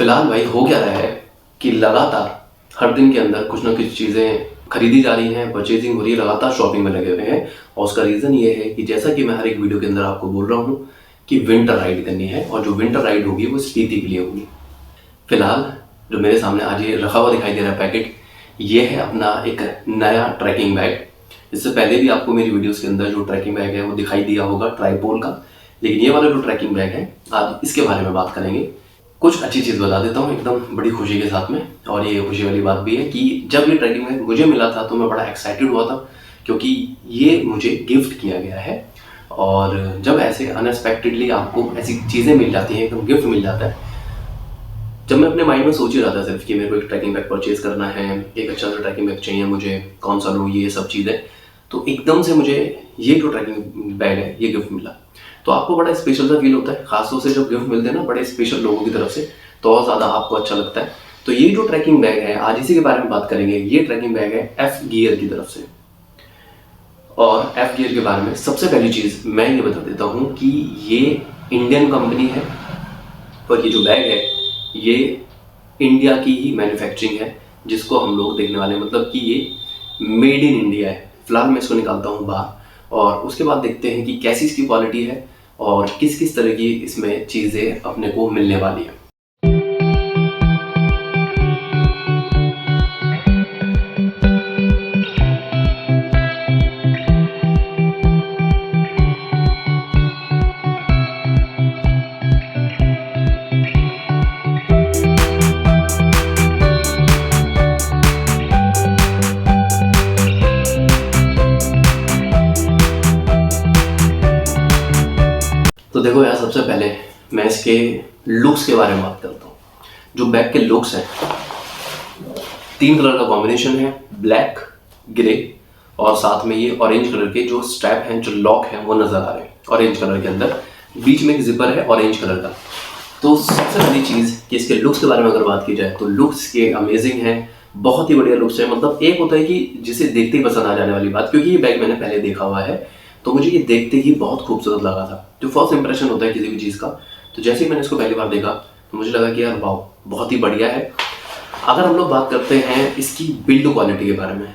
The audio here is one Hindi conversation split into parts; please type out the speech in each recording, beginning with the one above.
फिलहाल भाई हो क्या रहा है कि लगातार हर दिन के अंदर कुछ ना कुछ चीज़ें खरीदी जा रही हैं, परचेजिंग हो रही है, लगातार शॉपिंग में लगे हुए हैं। और उसका रीज़न ये है कि जैसा कि मैं हर एक वीडियो के अंदर आपको बोल रहा हूँ कि विंटर राइड करनी है, और जो विंटर राइड होगी वो स्पीति के लिए होगी। फिलहाल जो मेरे सामने आज ये रखा हुआ दिखाई दे रहा है पैकेट, ये है अपना एक नया ट्रैकिंग बैग। इससे पहले भी आपको मेरी वीडियोस के अंदर जो ट्रैकिंग बैग है वो दिखाई दिया होगा ट्राइपोल का, लेकिन ये वाला जो ट्रैकिंग बैग है आज इसके बारे में बात करेंगे। कुछ अच्छी चीज़ बता देता हूँ एकदम बड़ी खुशी के साथ में। और ये खुशी वाली बात भी है कि जब ये ट्रैकिंग बैग मुझे मिला था तो मैं बड़ा एक्साइटेड हुआ था, क्योंकि ये मुझे गिफ्ट किया गया है। और जब ऐसे अनएक्सपेक्टेडली आपको ऐसी चीज़ें मिल जाती हैं, एकदम गिफ्ट मिल जाता है, जब मैं अपने माइंड में सोच ही रहा था सिर्फ कि मेरे को एक ट्रैकिंग बैग परचेज करना है, एक अच्छा सा ट्रैकिंग बैग चाहिए मुझे, कौन सा लूँ, ये सब चीज़ें, तो एकदम से मुझे ये जो ट्रैकिंग बैग है ये गिफ्ट मिला। तो आपको बड़ा स्पेशल सा फील होता है, खासतौर से जब गिफ्ट मिलते हैं ना बड़े स्पेशल लोगों की तरफ से, तो और ज़्यादा आपको अच्छा लगता है। तो ये जो ट्रैकिंग बैग है आज इसी के बारे में बात करेंगे। ये ट्रैकिंग बैग है एफ गियर की तरफ से। और एफ गियर के बारे में सबसे पहली चीज़ मैं ये बता देता हूँ कि ये इंडियन कंपनी है, और ये जो बैग है ये इंडिया की ही मैन्युफैक्चरिंग है, जिसको हम लोग देखने वाले हैं, मतलब कि ये मेड इन इंडिया है। फिलहाल मैं इसको निकालता हूँ बाहर और उसके बाद देखते हैं कि कैसी इसकी क्वालिटी है और किस किस तरह की इसमें चीज़ें अपने को मिलने वाली है। तो देखो यार, सबसे पहले मैं इसके लुक्स के बारे में बात करता हूँ। जो बैग के लुक्स हैं, 3 कलर का कॉम्बिनेशन है, ब्लैक, ग्रे और साथ में ये ऑरेंज कलर के जो स्ट्रैप हैं, जो लॉक हैं वो नज़र आ रहे हैं ऑरेंज कलर के अंदर। बीच में एक जिपर है ऑरेंज कलर का। तो सबसे पहली चीज़ कि इसके लुक्स के बारे में अगर बात की जाए तो लुक्स के अमेजिंग हैं, बहुत ही बढ़िया लुक्स है। मतलब एक होता है कि जिसे देखते ही पसंद आ जाने वाली बात, क्योंकि ये बैग मैंने पहले देखा हुआ है तो मुझे ये देखते ही बहुत खूबसूरत लगा था। जो फर्स्ट इंप्रेशन होता है किसी भी चीज़ का, तो जैसे ही मैंने इसको पहली बार देखा तो मुझे लगा कि यार वाह, बहुत ही बढ़िया है। अगर हम लोग बात करते हैं इसकी बिल्ड क्वालिटी के बारे में,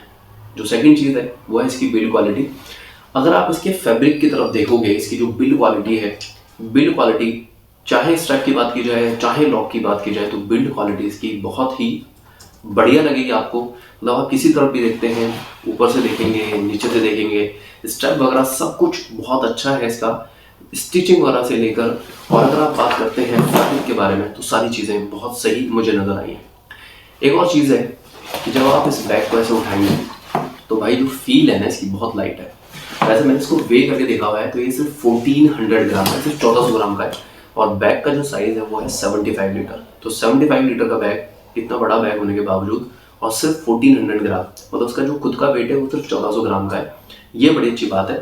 जो सेकंड चीज़ है वो है इसकी बिल्ड क्वालिटी। अगर आप इसके फैब्रिक की तरफ देखोगे, इसकी जो बिल्ड क्वालिटी है, बिल्ड क्वालिटी चाहे स्ट्रैप की बात की जाए चाहे लॉक की बात की जाए, तो बिल्ड क्वालिटी इसकी बहुत ही बढ़िया लगेगी आपको। मतलब आप किसी तरफ भी देखते हैं, ऊपर से देखेंगे, नीचे से देखेंगे, स्ट्रैप वगैरह सब कुछ बहुत अच्छा है इसका, स्टिचिंग वगैरह से लेकर। और अगर आप बात करते हैं फैब्रिक के बारे में तो सारी चीज़ें बहुत सही मुझे नज़र आई हैं। एक और चीज़ है कि जब आप इस बैग को ऐसे उठाएंगे तो भाई जो फील है ना इसकी बहुत लाइट है। वैसे मैंने इसको वे करके देखा हुआ है तो ये सिर्फ 1400 ग्राम है, सिर्फ 1400 ग्राम का है। और बैग का जो साइज़ है वो है 75 लीटर। तो 75 लीटर का बैग, इतना बड़ा बैग होने के बावजूद, और सिर्फ 1400 ग्राम, मतलब उसका जो खुद का वेट है वो सिर्फ 1400 ग्राम का है। ये बड़ी अच्छी बात है,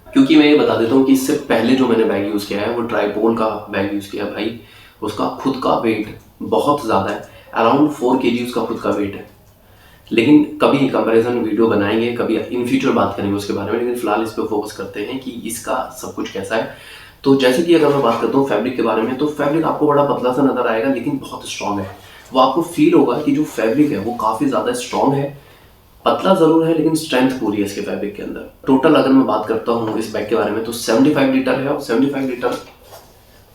क्योंकि मैं ये बता देता हूँ कि इससे पहले जो मैंने बैग यूज़ किया है वो ट्राइपोल का बैग यूज़ किया है। भाई उसका खुद का वेट बहुत ज़्यादा है, अराउंड 4 kg उसका खुद का वेट है। लेकिन कभी कंपैरिजन वीडियो बनाएंगे, कभी इन फ्यूचर बात करेंगे उसके बारे में, लेकिन फिलहाल इस पर फोकस करते हैं कि इसका सब कुछ कैसा है। तो जैसे कि अगर मैं बात करता हूँ फैब्रिक के बारे में, तो फैब्रिक आपको बड़ा पतला सा नज़र आएगा लेकिन बहुत स्ट्रॉन्ग है। वो आपको फील होगा कि जो फैब्रिक है वो काफ़ी ज़्यादा स्ट्रॉन्ग है, पतला ज़रूर है लेकिन स्ट्रेंथ पूरी है इसके फैब्रिक के अंदर। टोटल अगर मैं बात करता हूँ इस बैग के बारे में तो 75 लीटर है। और 75 लीटर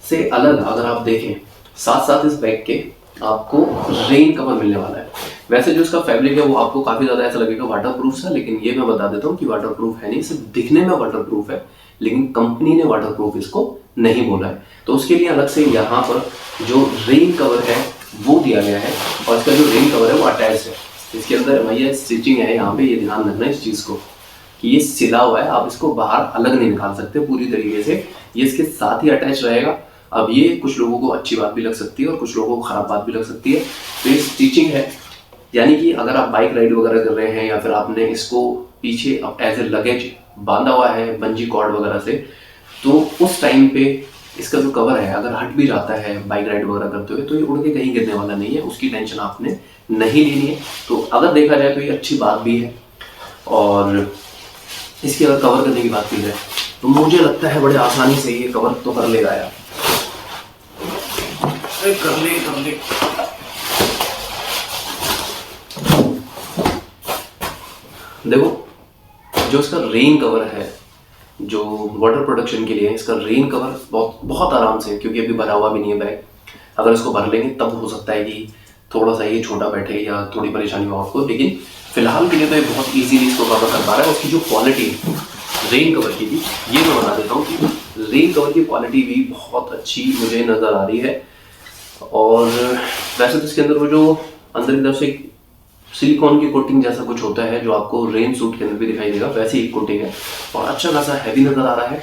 से अलग अगर आप देखें, साथ साथ इस बैग के आपको रेन कवर मिलने वाला है। वैसे जो इसका फैब्रिक है वो आपको काफ़ी ज़्यादा ऐसा लगेगा वाटरप्रूफ सा, लेकिन ये मैं बता देता हूँ कि वाटरप्रूफ है नहीं, सिर्फ दिखने में वाटरप्रूफ है, लेकिन कंपनी ने वाटरप्रूफ इसको नहीं बोला है। तो उसके लिए अलग से यहाँ पर जो रेन कवर है वो दिया गया है, और इसका जो रेन कवर है वो अटैच है। इसके अंदर भैया स्टिचिंग है यहाँ पे, ये ध्यान रखना इस चीज़ को कि ये सिला हुआ है, आप इसको बाहर अलग नहीं निकाल सकते पूरी तरीके से, ये इसके साथ ही अटैच रहेगा। अब ये कुछ लोगों को अच्छी बात भी लग सकती है और कुछ लोगों को खराब बात भी लग सकती है। तो ये स्टिचिंग है, यानी कि अगर आप बाइक राइड वगैरह कर रहे हैं या फिर आपने इसको पीछे एज ए लगेज बांधा हुआ है बंजी कॉर्ड वगैरह से, तो उस टाइम पे इसका जो कवर है अगर हट भी जाता है बाइक राइड वगैरह करते हुए तो ये उड़ के कहीं गिरने वाला नहीं है, उसकी टेंशन आपने नहीं लेनी है। तो अगर देखा जाए तो ये अच्छी बात भी है। और इसकी अगर कवर करने की बात की जाए तो मुझे लगता है बड़े आसानी से ये कवर तो कर लेगा यार। कर ले। देखो जो इसका रेन कवर है, जो वाटर प्रोटेक्शन के लिए इसका रेन कवर बहुत बहुत आराम से, क्योंकि अभी भरा हुआ भी नहीं है बैग, अगर इसको भर लेंगे तब हो सकता है कि थोड़ा सा ये छोटा बैठे या थोड़ी परेशानी हो आपको, लेकिन फिलहाल के लिए तो ये बहुत इजीली इसको कवर कर पा रहा है। उसकी जो क्वालिटी है रेन कवर की भी, ये मैं बता देता हूँ कि रेन कवर की क्वालिटी भी बहुत अच्छी मुझे नज़र आ रही है। और वैसे तो इसके अंदर वो जो अंदर की तरफ से सिलिकॉन की कोटिंग जैसा कुछ होता है जो आपको रेन सूट के अंदर भी दिखाई देगा, वैसी एक कोटिंग है और अच्छा खासा हैवी नज़र आ रहा है।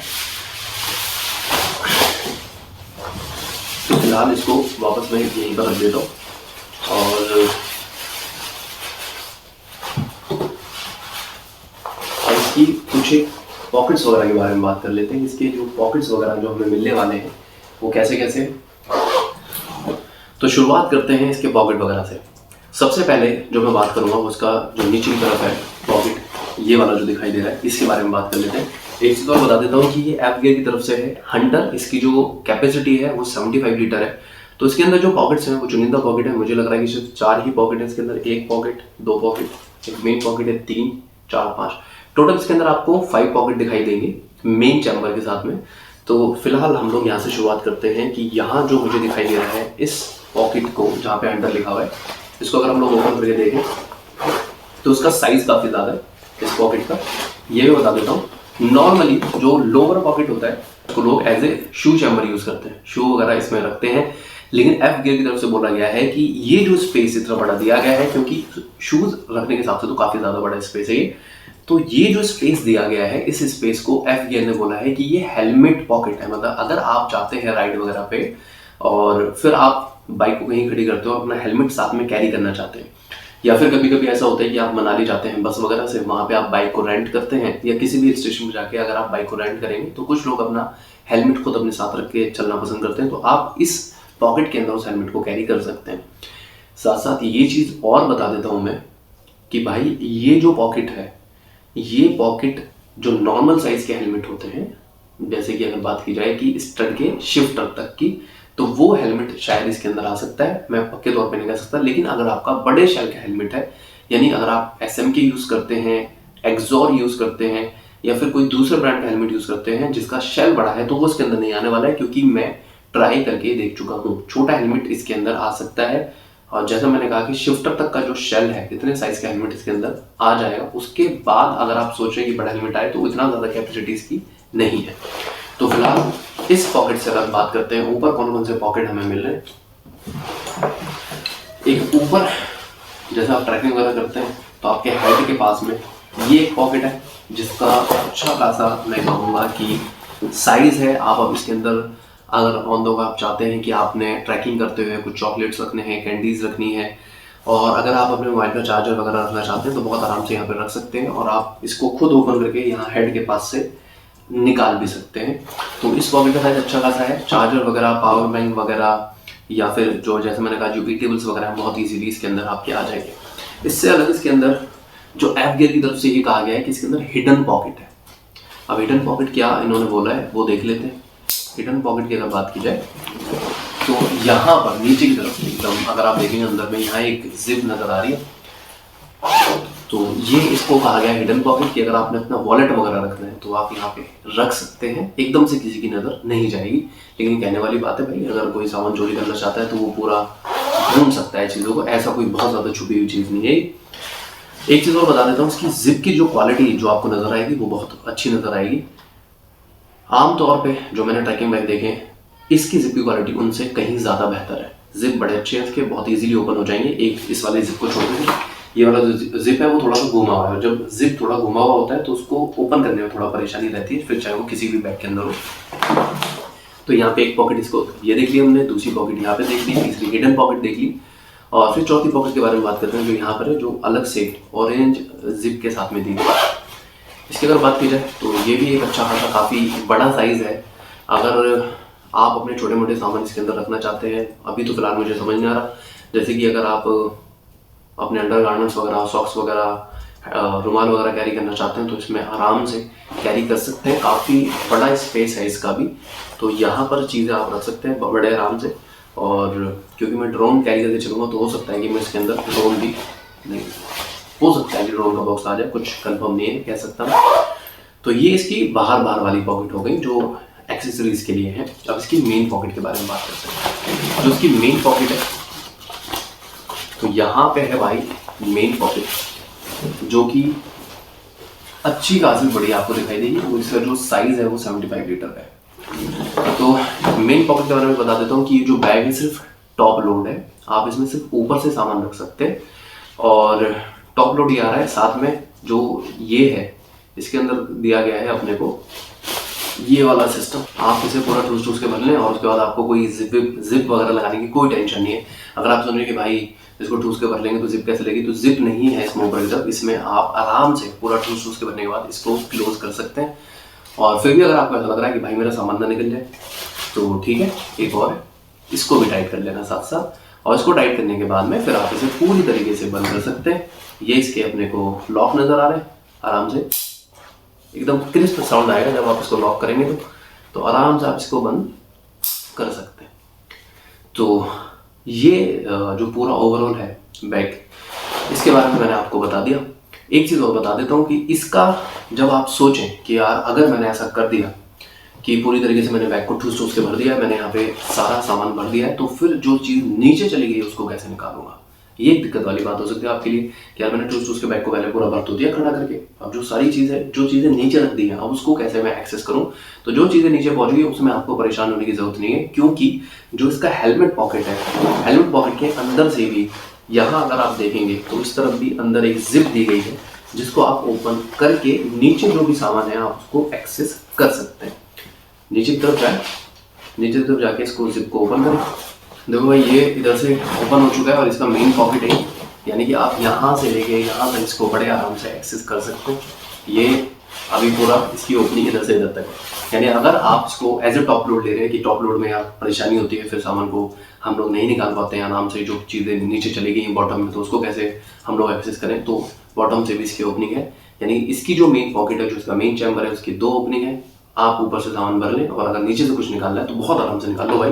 तो फिलहाल इसको वापस मैं यहीं पर रख देता हूँ और इसकी कुछ पॉकेट्स वगैरह के बारे में बात कर लेते हैं। इसके जो पॉकेट्स वगैरह जो हमें मिलने वाले हैं वो कैसे कैसे। तो शुरुआत करते हैं इसके पॉकेट वगैरह से। सबसे पहले जो मैं बात करूंगा वो उसका जो निचली तरफ है पॉकेट, ये वाला जो दिखाई दे रहा है, इसके बारे में बात कर लेते हैं। एक चीज़ और बता देता हूँ कि ये एफ गियर की तरफ से है हंटर। इसकी जो कैपेसिटी है वो 75 लीटर है। तो इसके अंदर जो पॉकेट्स हैं वो चुनिंदा पॉकेट है। मुझे लग रहा है कि सिर्फ 4 ही पॉकेट है इसके अंदर, एक पॉकेट, 2 पॉकेट, एक मेन पॉकेट है, 3, 4, 5, टोटल इसके अंदर आपको 5 पॉकेट दिखाई देंगे मेन चैम्बर के साथ में। तो फिलहाल हम लोग यहाँ से शुरुआत करते हैं कि यहाँ जो मुझे दिखाई दे रहा है इस पॉकेट को, जहाँ पे हंटर लिखा हुआ है, इसको अगर हम लोग ओपन करके देखें तो उसका साइज काफ़ी ज़्यादा है इस पॉकेट का। ये भी बता देता हूँ, नॉर्मली जो लोअर पॉकेट होता है उसको लोग as a shoe chamber use करते हैं, शू वगैरह इसमें रखते हैं। लेकिन एफ गियर की तरफ से बोला गया है कि ये जो स्पेस इतना बड़ा दिया गया है, क्योंकि शूज रखने के हिसाब से तो काफ़ी ज़्यादा बड़ा स्पेस है ये, तो ये जो स्पेस दिया गया है इस स्पेस को एफ गियर ने बोला है कि ये हेलमेट पॉकेट है। मतलब अगर आप जाते हैं राइड वगैरह पे और फिर आप बाइक को कहीं खड़ी करते हो, अपना हेलमेट साथ में कैरी करना चाहते हैं, या फिर कभी कभी ऐसा होता है कि आप मनाली जाते हैं बस वगैरह से, वहाँ पे आप बाइक को रेंट करते हैं, या किसी भी स्टेशन पर जाके अगर आप बाइक को रेंट करेंगे तो कुछ लोग अपना हेलमेट खुद अपने साथ रख के चलना पसंद करते हैं, तो आप इस पॉकेट के अंदर उस हेलमेट को कैरी कर सकते हैं। साथ साथ ये चीज़ और बता देता हूँ मैं कि भाई ये जो पॉकेट है, ये पॉकेट जो नॉर्मल साइज के हेलमेट होते हैं, जैसे कि अगर बात की जाए कि स्टड के शिफ्टर तक की, तो वो हेलमेट शायद इसके अंदर आ सकता है, मैं पक्के तौर पे नहीं कह सकता। लेकिन अगर आपका बड़े शेल का हेलमेट है, यानी अगर आप SMK यूज़ करते हैं, एक्सोर यूज़ करते हैं, या फिर कोई दूसरे ब्रांड का हेलमेट यूज़ करते हैं जिसका शेल बड़ा है, तो वो इसके अंदर नहीं आने वाला है, क्योंकि मैं ट्राई करके देख चुका हूँ। छोटा हेलमेट इसके अंदर आ सकता है, और जैसा मैंने कहा कि शिफ्टर तक का जो शेल है, इतने साइज का हेलमेट इसके अंदर आ जाएगा। उसके बाद अगर आप सोचें कि बड़ा हेलमेट आए तो इतना ज़्यादा कैपेसिटी इसकी नहीं है। तो फिलहाल इस पॉकेट से अगर बात करते हैं, ऊपर कौन कौन से पॉकेट हमें मिल रहे हैं। एक ऊपर जैसे आप ट्रैकिंग वगैरह करते हैं तो आपके हेड के पास में ये एक पॉकेट है जिसका अच्छा खासा मैं कहूँगा कि साइज है। आप अब इसके अंदर अगर ऑन द गो आप चाहते हैं कि आपने ट्रैकिंग करते हुए कुछ चॉकलेट्स रखने हैं, कैंडीज रखनी है, और अगर आप अपने मोबाइल का चार्जर वगैरह रखना चाहते हैं तो बहुत आराम से यहाँ पर रख सकते हैं, और आप इसको खुद ओपन करके यहाँ हेड के पास से निकाल भी सकते हैं। तो इस पॉकेट का साइज अच्छा खासा है। चार्जर वगैरह, पावर बैंक वगैरह, या फिर जो जैसे मैंने कहा जो ईटेबल्स वगैरह बहुत ईजीली इसके अंदर आपके आ जाएंगे। इससे अलग इसके अंदर जो एफ गियर की तरफ से ये कहा गया है कि इसके अंदर हिडन पॉकेट है। अब हिडन पॉकेट क्या इन्होंने बोला है वो देख लेते हैं। हिडन पॉकेट की अगर बात की जाए तो यहाँ पर नीचे की तरफ एकदम अगर आप देखेंगे अंदर में यहाँ एक जिप नजर आ रही है, तो ये इसको कहा गया है हिडन पॉकेट कि अगर आपने अपना वॉलेट वगैरह रखना है तो आप यहाँ पे रख सकते हैं, एकदम से किसी की नज़र नहीं जाएगी। लेकिन कहने वाली बात है भाई, अगर कोई सामान चोरी करना चाहता है तो वो पूरा ढूंढ सकता है चीज़ों को, ऐसा कोई बहुत ज़्यादा छुपी हुई चीज़ नहीं है। एक चीज़ और बता देता हूँ, इसकी जिप की जो क्वालिटी जो आपको नज़र आएगी वो बहुत अच्छी नज़र आएगी। आमतौर पर जो मैंने ट्रैकिंग बैग देखे, इसकी जिप की क्वालिटी उनसे कहीं ज़्यादा बेहतर है। जिप बड़े अच्छे हैं इसके, बहुत ईजिली ओपन हो जाएंगे। एक इस वाले जिप को छोड़ देंगे, ये वाला जो जिप है वो थोड़ा सा घुमा हुआ है। जब जिप थोड़ा घुमा हुआ होता है तो उसको ओपन करने में थोड़ा परेशानी रहती है, फिर चाहे वो किसी भी बैग के अंदर हो। तो यहाँ पे एक पॉकेट इसको ये देख ली हमने, दूसरी पॉकेट यहाँ पे देख ली, तीसरी हिडन पॉकेट देख ली, और फिर चौथी पॉकेट के बारे में बात करते हैं जो यहाँ पर है, जो अलग से ऑरेंज जिप के साथ में दी गई। इसकी अगर बात की जाए तो ये भी एक अच्छा खासा काफ़ी बड़ा साइज़ है। अगर आप अपने छोटे मोटे सामान इसके अंदर रखना चाहते हैं, अभी तो फिलहाल मुझे समझ नहीं आ रहा, जैसे कि अगर आप अपने अंडर गारमेंट्स वगैरह, सॉक्स वगैरह, रुमाल वगैरह कैरी करना चाहते हैं तो इसमें आराम से कैरी कर सकते हैं। काफ़ी बड़ा स्पेस है इसका भी, तो यहाँ पर चीज़ें आप रख सकते हैं बड़े आराम से। और क्योंकि मैं ड्रोन कैरी करके चलूँगा तो हो सकता है कि मैं इसके अंदर ड्रोन भी नहीं, हो सकता है कि ड्रोन का बॉक्स आ जाए, कुछ कंफर्म नहीं है, कह सकता मैं। तो ये इसकी बाहर वाली पॉकेट हो गई जो एक्सेसरीज के लिए है। अब इसकी मेन पॉकेट के बारे में बात कर सकते हैं। जो इसकी मेन पॉकेट है, तो यहाँ पे है भाई मेन पॉकेट, जो कि अच्छी खासी बड़ी आपको दिखाई देगी। वो इसका जो साइज है वो 75 लीटर का है। तो मेन पॉकेट के बारे में बता देता हूँ कि ये जो बैग है सिर्फ टॉप लोड है, आप इसमें सिर्फ ऊपर से सामान रख सकते हैं और टॉप लोड ही आ रहा है। साथ में जो ये है इसके अंदर दिया गया है अपने को ये वाला सिस्टम, आप इसे पूरा ठूस के भर लें और उसके बाद आपको कोई जिप वगैरह लगाने की कोई टेंशन नहीं है। अगर आप सुन रहे हैं कि भाई इसको ठूस के भर लेंगे तो जिप कैसे लगेगी, तो जिप नहीं है इस मोबाइल की तरफ। इसमें आप आराम से पूरा ठूस के भरने के बाद इसको क्लोज कर सकते हैं। और फिर भी अगर आपको ऐसा लग रहा है कि भाई मेरा सामान ना निकल जाए तो ठीक है, एक और है, इसको भी टाइट कर लेना साथ साथ। और इसको टाइट करने के बाद में फिर आप इसे पूरी तरीके से बंद कर सकते हैं। ये इसके अपने को लॉक नजर आ रहे हैं, आराम से एकदम क्रिस्प साउंड आएगा जब आप इसको लॉक करेंगे तो आराम से आप इसको बंद कर सकते हैं। तो ये जो पूरा ओवरऑल है बैग, इसके बारे में मैंने आपको बता दिया। एक चीज़ और बता देता हूँ कि इसका जब आप सोचें कि यार अगर मैंने ऐसा कर दिया कि पूरी तरीके से मैंने बैग को ठूस के भर दिया है, मैंने यहाँ पे सारा सामान भर दिया है, तो फिर जो चीज़ नीचे चली गई उसको कैसे निकालूंगा। ये एक दिक्कत वाली बात हो सकती है आपके लिए कि यार मैंने ठूस के बैग को पहले पूरा भर तो दिया खड़ा करके, अब जो सारी चीज़ें जो चीज़ें नीचे रख दी हैं अब उसको कैसे मैं एक्सेस करूँ। तो जो चीज़ें नीचे पहुँच गई उसमें आपको परेशान होने की जरूरत नहीं है, क्योंकि जो इसका हेलमेट पॉकेट है, हेलमेट पॉकेट के अंदर से भी यहाँ अगर आप देखेंगे तो इस तरफ भी अंदर एक जिप दी गई है, जिसको आप ओपन करके नीचे जो भी सामान है आप उसको एक्सेस कर सकते हैं। नीचे की तरफ जाए, नीचे की तरफ जाके इसको जिप को ओपन करें। देखो भाई ये इधर से ओपन हो चुका है और इसका मेन पॉकेट है, यानी कि आप यहाँ से लेके यहाँ तक इसको बड़े आराम से एक्सेस कर सकते हैं। ये अभी पूरा इसकी ओपनिंग इधर से इधर तक है, यानी अगर आप इसको एज ए टॉप लोड ले रहे हैं कि टॉप लोड में आप परेशानी होती है, फिर सामान को हम लोग नहीं निकाल पाते हैं आराम से, जो चीज़ें नीचे चली गई बॉटम में तो उसको कैसे हम लोग एक्सेस करें, तो बॉटम से भी इसकी ओपनिंग है। यानी इसकी जो मेन पॉकेट है, जो इसका मेन चैम्बर है, उसकी 2 ओपनिंग है। आप ऊपर से सामान भर लें और अगर नीचे से कुछ निकालना है तो बहुत आराम से निकाल लो भाई।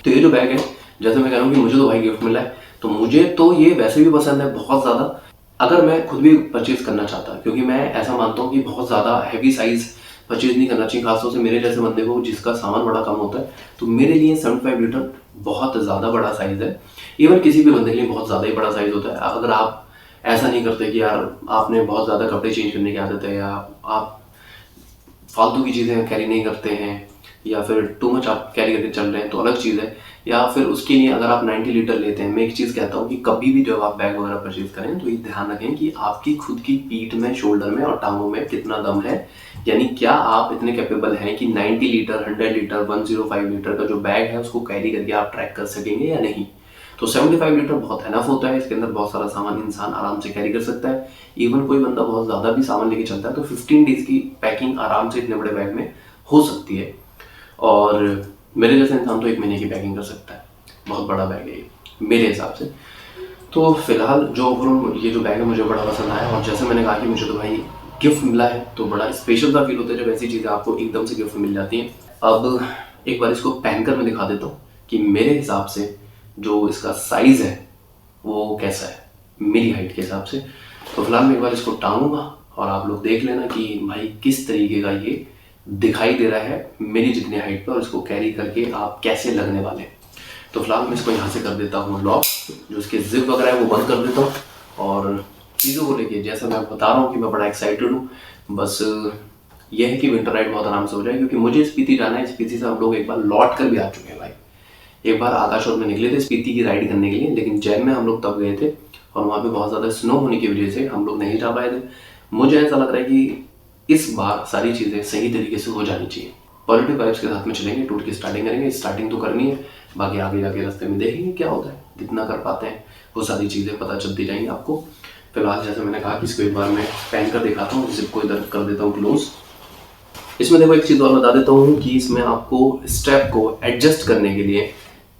तो ये जो बैग है, जैसे मैं कह रहा हूँ कि मुझे तो भाई गिफ्ट मिला है, तो मुझे तो ये वैसे भी पसंद है बहुत ज़्यादा। अगर मैं खुद भी परचेज करना चाहता, क्योंकि मैं ऐसा मानता हूँ कि बहुत ज़्यादा हैवी साइज़ परचेज नहीं करना चाहिए, खासतौर से मेरे जैसे बंदे को जिसका सामान बड़ा कम होता है। तो मेरे लिए 75 लीटर बहुत ज़्यादा बड़ा साइज़ है। इवन किसी भी बंदे के लिए बहुत ज़्यादा ही बड़ा साइज़ होता है। अगर आप ऐसा नहीं करते कि यार आपने बहुत ज़्यादा कपड़े चेंज करने की आदत है, या आप फालतू की चीज़ें कैरी नहीं करते हैं, या फिर टू मच आप कैरी करके चल रहे हैं तो अलग चीज़ है, या फिर उसके लिए अगर आप 90 लीटर लेते हैं। मैं एक चीज़ कहता हूँ कि कभी भी जब आप बैग वगैरह परचेज करें तो ये ध्यान रखें कि आपकी खुद की पीठ में, शोल्डर में और टांगों में कितना दम है, यानी क्या आप इतने कैपेबल हैं कि 90 लीटर, 100 लीटर, 105 लीटर का जो बैग है उसको कैरी करके आप ट्रैक कर सकेंगे या नहीं। तो 75 लीटर बहुत एनफ होता है, इसके अंदर बहुत सारा सामान इंसान आराम से कैरी कर सकता है। इवन कोई बंदा बहुत ज़्यादा भी सामान लेके चलता है तो 15 डेज की पैकिंग आराम से इतने बड़े बैग में हो सकती है। और मेरे जैसे इंसान तो 1 महीने की पैकिंग कर सकता है। बहुत बड़ा बैग है ये मेरे हिसाब से। तो फिलहाल जो ओवरऑल ये जो बैग है मुझे बड़ा पसंद आया, और जैसे मैंने कहा कि मुझे तो भाई गिफ्ट मिला है तो बड़ा स्पेशल सा फील होता है जब ऐसी चीज़ें आपको एकदम से गिफ्ट मिल जाती हैं। अब एक बार इसको पहनकर मैं दिखा देता हूँ कि मेरे हिसाब से जो इसका साइज़ है वो कैसा है मेरी हाइट के हिसाब से। तो फिलहाल मैं एक बार इसको टांगूंगा और आप लोग देख लेना कि भाई किस तरीके का ये दिखाई दे रहा है मेरी जितनी हाइट पर, और इसको कैरी करके आप कैसे लगने वाले। तो फिलहाल मैं इसको यहाँ से कर देता हूँ लॉक, जो इसके जिप वगैरह है वो बंद कर देता हूँ। और चीज़ों को लेके जैसा मैं बता रहा हूँ कि मैं बड़ा एक्साइटेड हूँ, बस ये है कि विंटर राइड बहुत आराम से हो जाए, क्योंकि मुझे स्पीति जाना है। स्पीति से हम लोग एक बार लौट कर भी आ चुके हैं भाई। एक बार आकाश और में निकले थे स्पीति की राइड करने के लिए, लेकिन जैम में हम लोग तब गए थे और वहाँ पे बहुत ज़्यादा स्नो होने की वजह से हम लोग नहीं जा पाए थे। मुझे ऐसा लग रहा है कि इस बार सारी चीज़ें सही तरीके से हो जानी चाहिए। पॉजिटिव वाइब्स के साथ में चलेंगे, टूर की स्टार्टिंग करेंगे। स्टार्टिंग तो करनी है, बाकी आगे जाके रास्ते में देखेंगे क्या होता है। जितना कर पाते हैं वो सारी चीज़ें पता चलती जाएंगी आपको। फिलहाल जैसे मैंने कहा कि इसको एक बार मैं पहन कर दिखाता हूँ, जिप को इधर कर देता हूँ क्लोज। इसमें देखो एक चीज़ और बता देता हूँ कि इसमें आपको स्टेप को एडजस्ट करने के लिए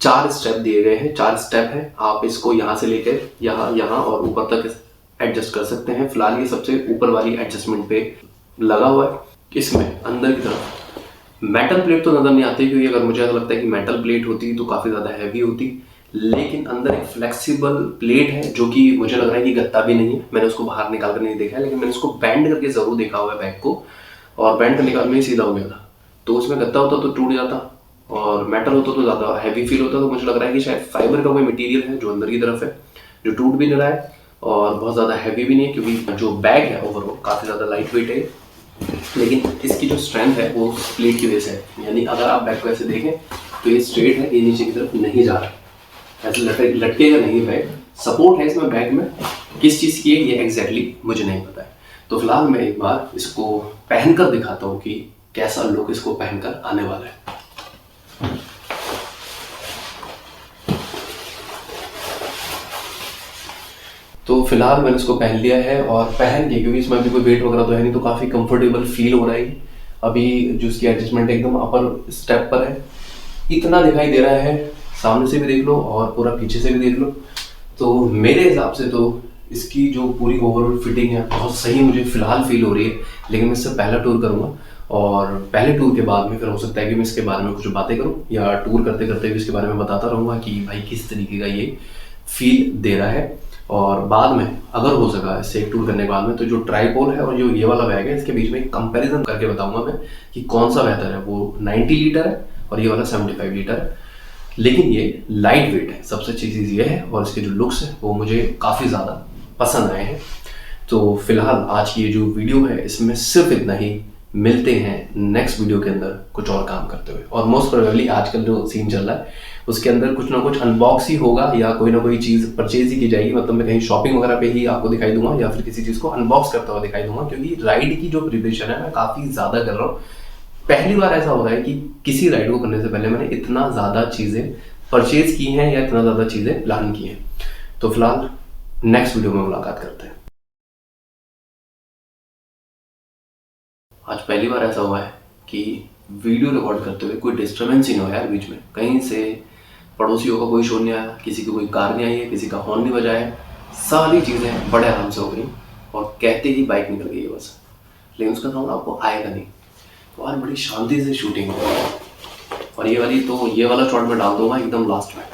4 स्टेप दिए गए हैं। 4 स्टेप है, आप इसको यहाँ से लेकर यहाँ और ऊपर तक एडजस्ट कर सकते हैं। फिलहाल ये सबसे ऊपर वाली एडजस्टमेंट पे लगा हुआ है। इसमें अंदर की तरफ मेटल प्लेट तो नज़र नहीं आती, क्योंकि अगर मुझे ऐसा लगता है कि मेटल प्लेट होती तो काफ़ी ज़्यादा हैवी होती, लेकिन अंदर एक फ्लेक्सिबल प्लेट है जो कि मुझे लग रहा है कि गत्ता भी नहीं है। मैंने उसको बाहर निकाल कर नहीं देखा है, लेकिन मैंने उसको बैंड करके ज़रूर देखा हुआ है बैग को, और बैंड करने के बाद में ही सीधा हो गया था। तो उसमें गत्ता होता तो टूट जाता, और मेटल होता तो ज़्यादा हैवी फील होता। तो मुझे लग रहा है कि शायद फाइबर का कोई मटीरियल है जो अंदर की तरफ है, जो टूट भी नहीं रहा है और बहुत ज़्यादा हैवी भी नहीं है, क्योंकि जो बैग है ओवरऑल काफ़ी ज़्यादा लाइट वेट है। लेकिन इसकी जो स्ट्रेंथ है वो प्लेट की वजह से है। यानी अगर आप बैग को ऐसे देखें तो ये स्ट्रेट है, ये नीचे की तरफ नहीं जा रहा है, ऐसे लटकेगा नहीं बैग। सपोर्ट है इसमें बैग में, किस चीज़ की है ये एग्जैक्टली मुझे नहीं पता है। तो फिलहाल मैं एक बार इसको पहनकर दिखाता हूँ कि कैसा लुक इसको पहनकर आने वाला है। तो फिलहाल मैंने इसको पहन लिया है, और पहन के, क्योंकि इसमें अभी कोई वेट वगैरह तो है नहीं, तो काफ़ी कंफर्टेबल फील हो रहा है। अभी जो इसकी एडजस्टमेंट एकदम अपर स्टेप पर है, इतना दिखाई दे रहा है, सामने से भी देख लो और पूरा पीछे से भी देख लो। तो मेरे हिसाब से तो इसकी जो पूरी ओवरऑल फिटिंग है बहुत सही मुझे फिलहाल फील हो रही है। लेकिन मैं इससे पहला टूर करूँगा, और पहले टूर के बाद में फिर हो सकता है कि मैं इसके बारे में कुछ बातें करूँ, या टूर करते करते भी इसके बारे में बताता रहूँगा कि भाई किस तरीके का ये फील दे रहा है। और बाद में अगर हो सका इससे एक टूर करने के बाद में, तो जो ट्राईपोल है और जो ये वाला बैग है, इसके बीच में एक कंपैरिजन करके बताऊंगा मैं कि कौन सा बेहतर है। वो 90 लीटर है और ये वाला 75 लीटर है, लेकिन ये लाइट वेट है। सबसे अच्छी चीज़ ये है, और इसके जो लुक्स है वो मुझे काफ़ी ज़्यादा पसंद आए हैं। तो फिलहाल आज की ये जो वीडियो है इसमें सिर्फ इतना ही। मिलते हैं नेक्स्ट वीडियो के अंदर कुछ और काम करते हुए, और मोस्ट प्रोबेबली आजकल जो सीन चल रहा है उसके अंदर कुछ ना कुछ अनबॉक्स ही होगा, या कोई ना कोई चीज़ परचेज ही की जाएगी। मतलब मैं कहीं शॉपिंग वगैरह पे ही आपको दिखाई दूंगा, या फिर किसी चीज़ को अनबॉक्स करता हुआ दिखाई दूंगा, क्योंकि राइड की जो प्रिपरेशन है मैं काफ़ी ज़्यादा कर रहा हूँ। पहली बार ऐसा हो रहा है कि किसी राइड को करने से पहले मैंने इतना ज़्यादा चीज़ें परचेज की हैं, या इतना ज़्यादा चीज़ें प्लान की हैं। तो फिलहाल नेक्स्ट वीडियो में मुलाकात करते हैं। आज पहली बार ऐसा हुआ है कि वीडियो रिकॉर्ड करते हुए कोई डिस्टर्बेंस ही नहीं हो यार बीच में, कहीं से पड़ोसियों का कोई शोर नहीं आया, किसी की कोई कार नहीं आई है, किसी का हॉर्न नहीं बजाया है। सारी चीज़ें बड़े आराम से हो गई, और कहते ही बाइक निकल गई है बस, लेकिन उसका साउंड आपको आएगा नहीं। तो आज बड़ी शांति से शूटिंग हो, और ये वाला शॉट मैं डाल दूंगा एकदम लास्ट में।